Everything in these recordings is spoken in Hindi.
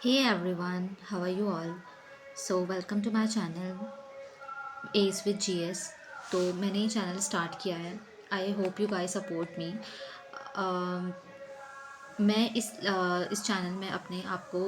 Hey everyone, how are you all? So welcome to my channel Ace with GS. तो मैंने ये चैनल स्टार्ट किया है. I hope you guys support me. मैं इस चैनल में अपने आप को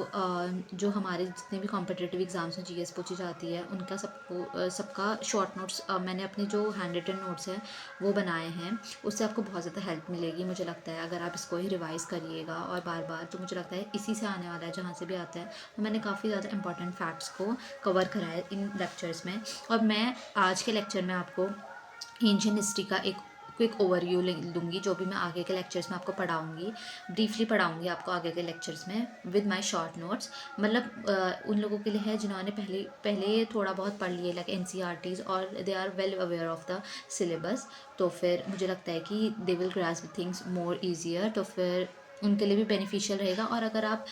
जो हमारे जितने भी कॉम्पिटिटिव एग्ज़ाम्स में जीएस पूछी जाती है उनका सबका शॉर्ट नोट्स मैंने अपने जो हैंड रिटन नोट्स हैं वो बनाए हैं. उससे आपको बहुत ज़्यादा हेल्प मिलेगी मुझे लगता है अगर आप इसको ही रिवाइज़ करिएगा और बार बार. तो मुझे लगता है इसी से आने वाला है जहाँ से भी आता है. तो मैंने काफ़ी ज़्यादा इंपॉर्टेंट फैक्ट्स को कवर करा है इन लेक्चर्स में. और मैं आज के लेक्चर में आपको एंशियंट हिस्ट्री का एक क्विक ओवरव्यू दूंगी जो भी मैं आगे के लेक्चर्स में आपको पढ़ाऊंगी. ब्रीफली पढ़ाऊंगी आपको आगे के लेक्चर्स में विद माय शॉर्ट नोट्स. मतलब उन लोगों के लिए है जिन्होंने पहले पहले थोड़ा बहुत पढ़ लिए लाइक एनसीईआरटीज और they are well aware of the syllabus. तो फिर मुझे लगता है कि they will grasp things more easier. तो फिर उनके लिए भी बेनिफिशियल रहेगा. और अगर आप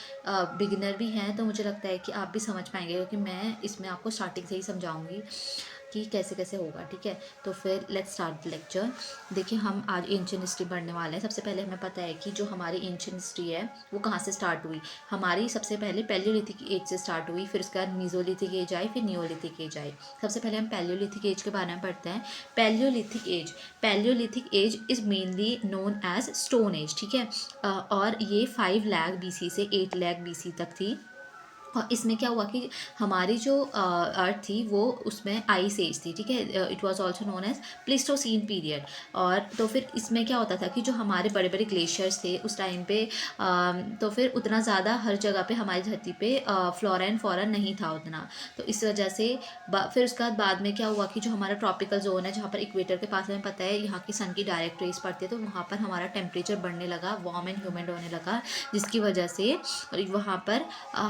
बिगिनर भी हैं तो मुझे लगता है कि आप भी समझ पाएंगे क्योंकि मैं इसमें आपको स्टार्टिंग से ही समझाऊंगी कि कैसे कैसे होगा. ठीक है, तो फिर लेट्स स्टार्ट द लेक्चर. देखिए हम आज एंशियंट हिस्ट्री पढ़ने वाले हैं. सबसे पहले हमें पता है कि जो हमारी एंशियंट हिस्ट्री है वो कहाँ से स्टार्ट हुई. हमारी सबसे पहले पैलियोलिथिक एज से स्टार्ट हुई, फिर उसके बाद मीजोलिथिक एज आई, फिर नियोलिथिक एज आई. सबसे पहले हम पैलियोलिथिक एज के बारे में पढ़ते हैं. Palaeolithic age is mainly known as stone age. ठीक है, और ये 5 लाख BC से 8 लाख BC तक थी. और इसमें क्या हुआ कि हमारी जो अर्थ थी वो उसमें आइस एज थी. ठीक है, it was also known as Pleistocene period. और तो फिर इसमें क्या होता था कि जो हमारे बड़े बड़े ग्लेशियर्स थे उस टाइम पे तो फिर उतना ज़्यादा हर जगह पे हमारी धरती पे फ्लोरा एंड फॉरा नहीं था उतना. तो इस वजह से फिर उसके बाद में क्या हुआ कि जो हमारा ट्रॉपिकल जोन है जहाँ पर इक्वेटर के पास हमें पता है यहाँ की सन की डायरेक्ट रेस पड़ती है तो वहाँ पर हमारा टेम्परेचर बढ़ने लगा, वार्म एंड ह्यूमिड होने लगा, जिसकी वजह से वहाँ पर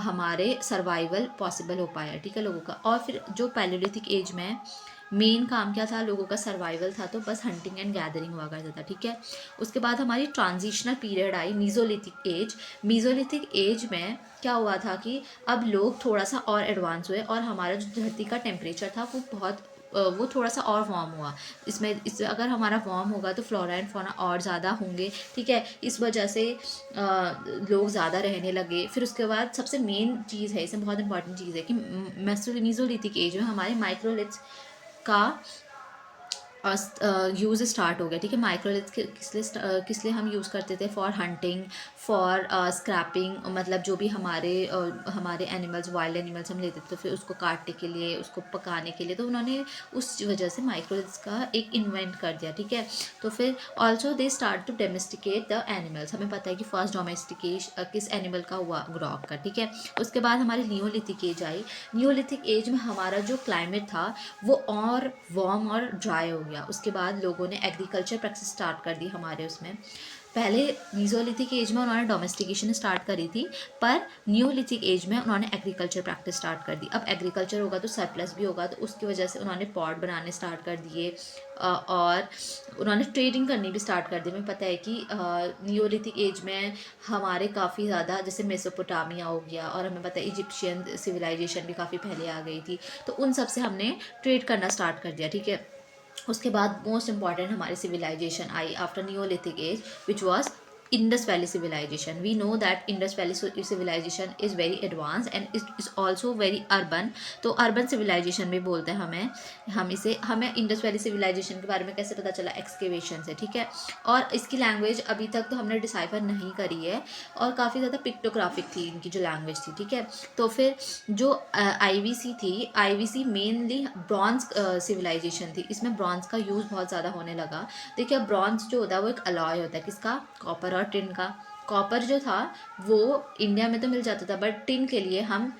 हमारे सर्वाइवल पॉसिबल हो पाया. ठीक है, लोगों का. और फिर जो पैलियोलिथिक एज में मेन काम क्या था, लोगों का सर्वाइवल था. तो बस हंटिंग एंड गैदरिंग हुआ करता था. ठीक है, उसके बाद हमारी ट्रांजिशनल पीरियड आई मीजोलिथिक एज. मीजोलिथिक एज में क्या हुआ था कि अब लोग थोड़ा सा और एडवांस हुए और हमारा जो धरती का टेम्परेचर था वो थोड़ा सा और वार्म हुआ. इस अगर हमारा वार्म होगा तो फ्लोरा एंड फौना और ज़्यादा होंगे. ठीक है, इस वजह से लोग ज़्यादा रहने लगे. फिर उसके बाद सबसे मेन चीज़ है, इसमें बहुत इंपॉर्टेंट चीज़ है कि मेसोलिथिक एज में हमारे माइक्रोलिथ्स का यूज़ स्टार्ट हो गया. ठीक है, माइक्रोलिथ किस लिए हम यूज़ करते थे, फॉर हंटिंग, फॉर स्क्रैपिंग. मतलब जो भी हमारे एनिमल्स, वाइल्ड एनिमल्स हम लेते थे तो फिर उसको काटने के लिए, उसको पकाने के लिए. तो उन्होंने उस वजह से माइक्रोलिथ्स का एक इन्वेंट कर दिया. ठीक है, तो फिर also they start to domesticate the animals. हमें पता है कि फर्स्ट डोमेस्टिकेशन किस एनिमल का हुआ, ग्रॉग का. ठीक है, उसके बाद हमारी नियोलिथिक एज आई. नियोलिथिक एज में हमारा जो क्लाइमेट था वो और वार्म और ड्राई हो गया. उसके बाद लोगों ने एग्रीकल्चर प्रैक्टिस स्टार्ट कर दी हमारे उसमें. पहले मीजोलिथिक एज में उन्होंने डोमेस्टिकेशन स्टार्ट करी थी, पर न्यूलिथिक एज में उन्होंने एग्रीकल्चर प्रैक्टिस स्टार्ट कर दी. अब एग्रीकल्चर होगा तो सरप्लस भी होगा, तो उसकी वजह से उन्होंने पॉट बनाने स्टार्ट कर दिए. और उन्होंने ट्रेडिंग करनी भी स्टार्ट कर दी. हमें पता है कि न्यूलिथिक एज में हमारे काफ़ी ज़्यादा जैसे मेसोपोटामिया हो गया, और हमें पता है इजिप्शियन सिविलाइजेशन भी काफ़ी पहले आ गई थी. तो उन सब से हमने ट्रेड करना स्टार्ट कर दिया. ठीक है, उसके बाद मोस्ट इंपॉर्टेंट हमारी सिविलाइजेशन आई after neolithic age which was Indus valley civilisation. We know that Indus valley civilisation is very advance and is also very urban. तो अर्बन सिविलाइजेशन भी बोलते हैं हमें इंडस वैली सिविलाइजेशन के बारे में कैसे पता चला, एक्सकेवेशन से. ठीक है, और इसकी लैंग्वेज अभी तक तो हमने डिसाइफर नहीं करी है और काफ़ी ज़्यादा पिक्टोग्राफिक थी इनकी जो लैंग्वेज थी. ठीक है, तो फिर जो आईवीसी थी, आईवीसी मेनली ब्रॉन्ज सिविलाइजेशन थी. इसमें ब्रॉन्ज का यूज़ बहुत ज़्यादा होने लगा. देखिए ब्रॉन्ज जो होता है वो एक अलॉय होता है, किसका, कॉपर और टिन का. कॉपर जो था वो इंडिया में तो मिल जाता था, बट टिन के लिए हम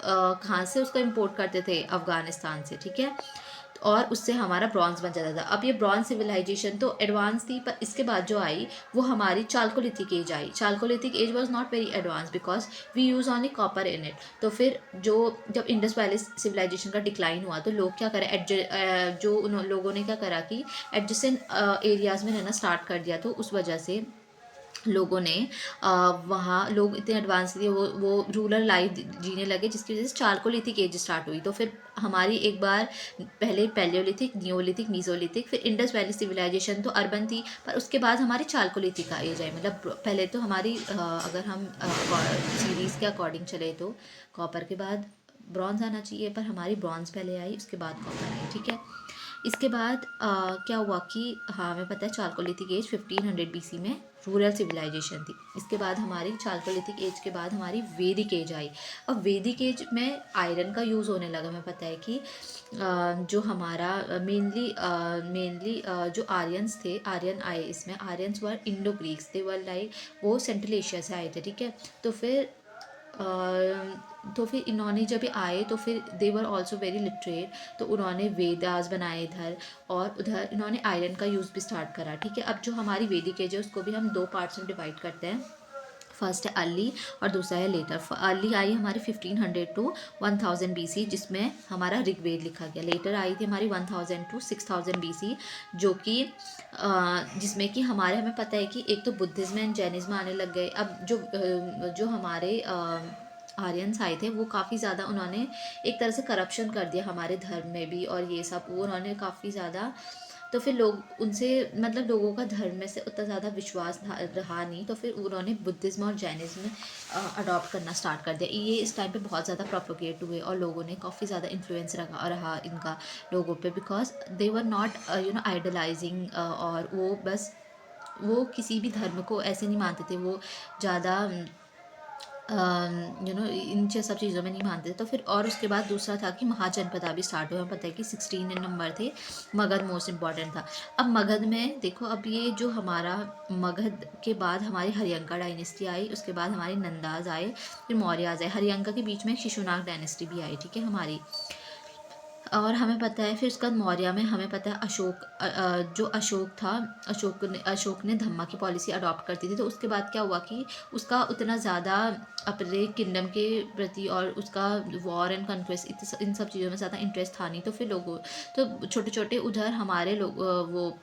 कहाँ से उसको इम्पोर्ट करते थे, अफगानिस्तान से. ठीक है, और उससे हमारा ब्रॉन्ज बन जाता था. अब ये ब्रॉन्ज सिविलाइजेशन तो एडवांस थी, पर इसके बाद जो आई वो हमारी चालकोलिथिक एज आई. Chalcolithic age was not very advance because we use only copper in it. तो फिर जब इंडस वैली सिविलाइजेशन का डिक्लाइन हुआ तो लोग क्या करें, जो उन लोगों ने क्या करा कि एडजेसेंट एरियाज़ में रहना स्टार्ट कर दिया. तो उस वजह से लोगों ने वहाँ लोग इतने एडवांस थे, वो रूरल लाइफ जीने लगे, जिसकी वजह से चारकोलिथिक एज स्टार्ट हुई। तो फिर हमारी एक बार पहले पैलियोलिथिक, नियोलिथिक, मीजोलिथिक, फिर इंडस वैली सिविलाइजेशन तो अर्बन थी, पर उसके बाद हमारी चारकोलिथिक का एज है। मतलब पहले तो हमारी अगर हम सीरीज़ के अकॉर्डिंग चले तो कॉपर के बाद ब्रॉन्ज आना चाहिए, पर हमारी ब्रॉन्ज पहले आई, उसके बाद कॉपर आई, ठीक है। इसके बाद क्या हुआ कि हाँ, हमें पता है चारकोलिथिक एज 1500 बीसी में रूरल सिविलाइजेशन थी। इसके बाद हमारी चारकोलिथिक एज के बाद हमारी वैदिक एज आई। अब वैदिक एज में आयरन का यूज़ होने लगा। हमें पता है कि जो हमारा मेनली जो आर्यंस थे, आर्यन आए इसमें, Aryans were Indo Greeks, they were like, वो सेंट्रल एशिया से आए थे, ठीक है। तो फिर इन्होंने जब ये आए तो फिर दे वर ऑल्सो वेरी लिटरेट, तो उन्होंने वेदास बनाए इधर, और उधर इन्होंने आयरन का यूज़ भी स्टार्ट करा, ठीक है। अब जो हमारी वैदिक एज है उसको भी हम दो पार्ट्स में डिवाइड करते हैं। फर्स्ट है अर्ली और दूसरा है लेटर। अर्ली आई हमारी 1500 टू 1000 बीसी, जिसमें हमारा ऋग्वेद लिखा गया। लेटर आई थी हमारी 1000 टू 6000 बीसी, जो कि जिसमें कि हमें पता है कि एक तो बुद्धिज्म एंड जैनिज्म आने लग गए। अब जो हमारे आर्यंस आए थे वो काफ़ी ज़्यादा, उन्होंने एक तरह से करप्शन कर दिया हमारे धर्म में भी, और ये सब वो उन्होंने काफ़ी ज़्यादा, तो फिर लोग उनसे, मतलब लोगों का धर्म में से उतना ज़्यादा विश्वास रहा नहीं, तो फिर उन्होंने बुद्धिज़्म और जैनिज़्म अडॉप्ट करना स्टार्ट कर दिया। ये इस टाइम पे बहुत ज़्यादा प्रोपोगेट हुए, और लोगों ने काफ़ी ज़्यादा इन्फ्लुएंस रहा इनका लोगों पे, because they were not idolising, और वो किसी भी धर्म को ऐसे नहीं मानते थे, वो ज़्यादा इन सब चीज़ों में नहीं मानते थे। तो फिर और उसके बाद दूसरा था कि महाजनपदा भी स्टार्ट हुआ। हमें पता है कि 16 नंबर थे, मगध मोस्ट इम्पॉर्टेंट था। अब मगध में देखो, अब ये जो हमारा मगध के बाद हमारी हरियंका डायनेस्टी आई, उसके बाद हमारे नंदाज आए, फिर मौर्याज आए। हरियंका के बीच में शिशुनाग डायनेस्टी भी आई, ठीक है हमारी। और हमें पता है फिर उसके बाद मौर्य में हमें पता है जो अशोक था, अशोक ने धम्मा की पॉलिसी अडॉप्ट करती थी। तो उसके बाद क्या हुआ कि उसका उतना ज़्यादा अपने किंगडम के प्रति और उसका वॉर एंड कन्क्वेस्ट इन सब चीज़ों में ज़्यादा इंटरेस्ट था नहीं। तो फिर लोगों, तो छोटे छोटे उधर हमारे लोग वो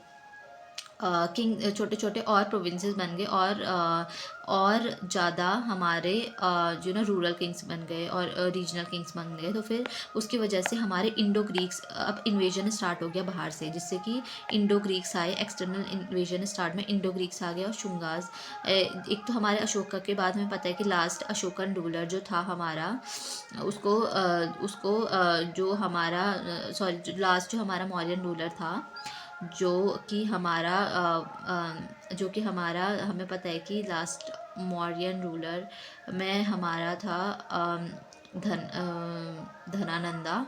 किंग, छोटे छोटे और प्रोविंसेस बन गए, और ज़्यादा हमारे रूरल किंग्स बन गए और रीजनल किंग्स बन गए। तो फिर उसकी वजह से हमारे इंडो ग्रीक्स, अब इन्वेजन स्टार्ट हो गया बाहर से, जिससे कि इंडो ग्रीक्स आए, एक्सटर्नल इन्वेजन स्टार्ट में इंडो ग्रीक्स आ गया। और शुंगास, एक तो हमारे अशोका के बाद हमें पता है कि लास्ट अशोकन रूलर जो था हमारा, उसको जो हमारा सॉरी लास्ट जो हमारा मौर्यन रूलर था, जो कि हमारा हमें पता है कि लास्ट मौर्यन रूलर में हमारा था धनानंदा,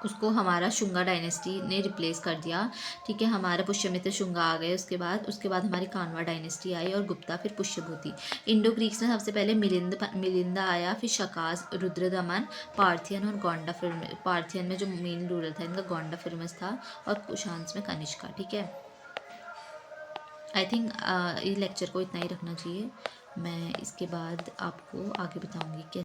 उसको हमारा शुंगा डायनेस्टी ने रिप्लेस कर दिया, ठीक है। हमारा पुष्यमित्र शुंगा आ गए, उसके बाद हमारी कानवा डायनेस्टी आई, और गुप्ता, फिर पुष्यभूति। इंडो ग्रीक्स में सबसे पहले मिलिंदा आया, फिर शकास, रुद्रदमन, पार्थियन और गोंडा। फिर पार्थियन में जो मेन रूलर था इनका गोंडा फिरमस था, और कुशांस में कनिष्का, ठीक है। आई थिंक ये लेक्चर को इतना ही रखना चाहिए। मैं इसके बाद आपको आगे बताऊंगी कि